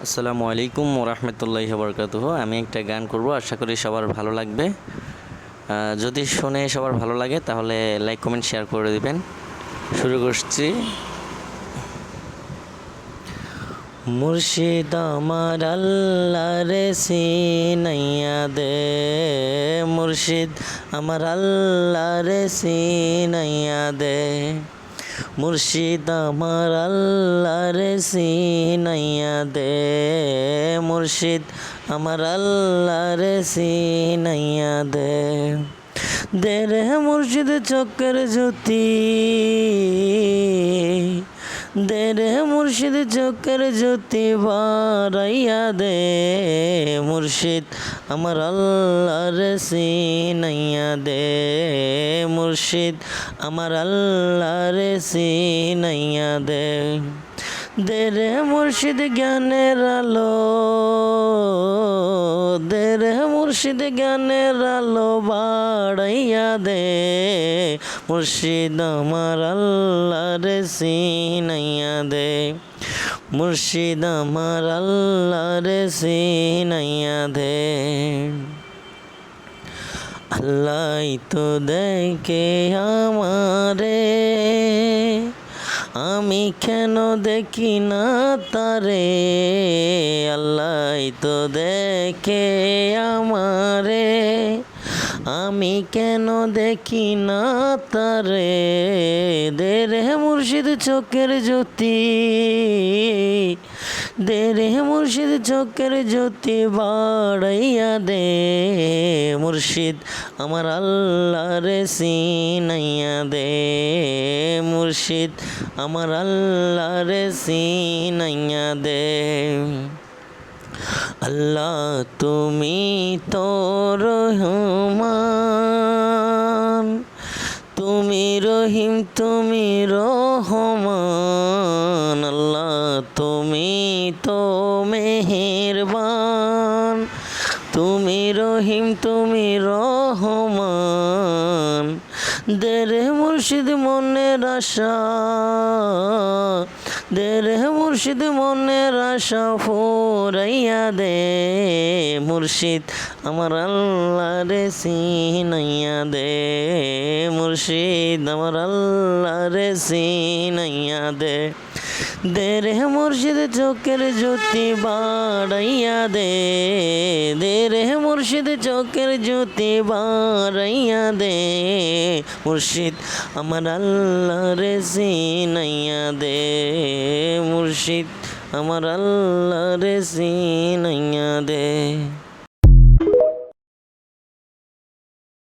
আসসালামু আলাইকুম ওরহমতুল্লাহি ওবরকাতুহু। আমি একটা গান করব, আশা করি সবার ভালো লাগবে। যদি শুনে সবার ভালো লাগে তাহলে লাইক কমেন্ট শেয়ার করে দিবেন। শুরু করছি। মুর্শিদ আমার আল্লাহরে সিনাইয়া দে, মুর্শিদ আমার আল্লাহরে সিনাইয়া দে, মুর্শিদ আমার আল্লাহরে সিনাইয়া দে, মুর্শিদ আমার আল্লাহরে সিনাইয়া দে। দে রে মুর্শিদ চক্কের জ্যোতি, দে রে মুর্শিদ চক্কের জ্যোতি বারাইয়া দে, মুর্শিদ আমার আল্লাহরে সিনাইয়া দে, মুর্শিদ আমার আল্লাহরে সিনাইয়া দে। দে রে মুর্শিদ জ্ঞানের আলো, দে রে মুর্শিদ জ্ঞানের আলো বাড়াইয়া দে, মুর্শিদ আমার আল্লাহরে সিনাইয়া দে, মুর্শিদ আমার আল্লাহরে সিনাইয়া দে। আল্লাহ তো দেখে আমারে, আমি কেন দেখি না তারে, আল্লাহ তো দেখে আমারে, আমি কেন দেখি না তারে। দে রে মুর্শিদ চোখের জ্যোতি, দে রে মুর্শিদ চোখের জ্যোতি বাড়াইয়া দে, মুর্শিদ আমার আল্লাহরে সিনাইয়া দে, মুর্শিদ আমার আল্লাহরে সিনাইয়া দে। আল্লাহ তুমি তো রহমান, তুমি রহিম তুমি রহমান, আল্লাহ তুমি তো মেহেরবান, তুমি রহিম তুমি রহমান। দে রে মুর্শিদ মনের আশা, দে রে মুর্শিদ মনের আশা ফুরাইয়া দে, মুর্শিদ আমার আল্লাহরে সিনাইয়া দে, মুর্শিদ আমার আল্লাহরে সিনাইয়া দে। দে রে মুর্শিদ চোখের জ্যোতি বাড়াইয়া দে, দে রে মুর্শিদ চোখের জ্যোতি বাড়াইয়া দে, মুর্শিদ আমার আল্লাহরে সিনাইয়া দে, মুর্শিদ আমার আল্লাহরে সিনাইয়া দে।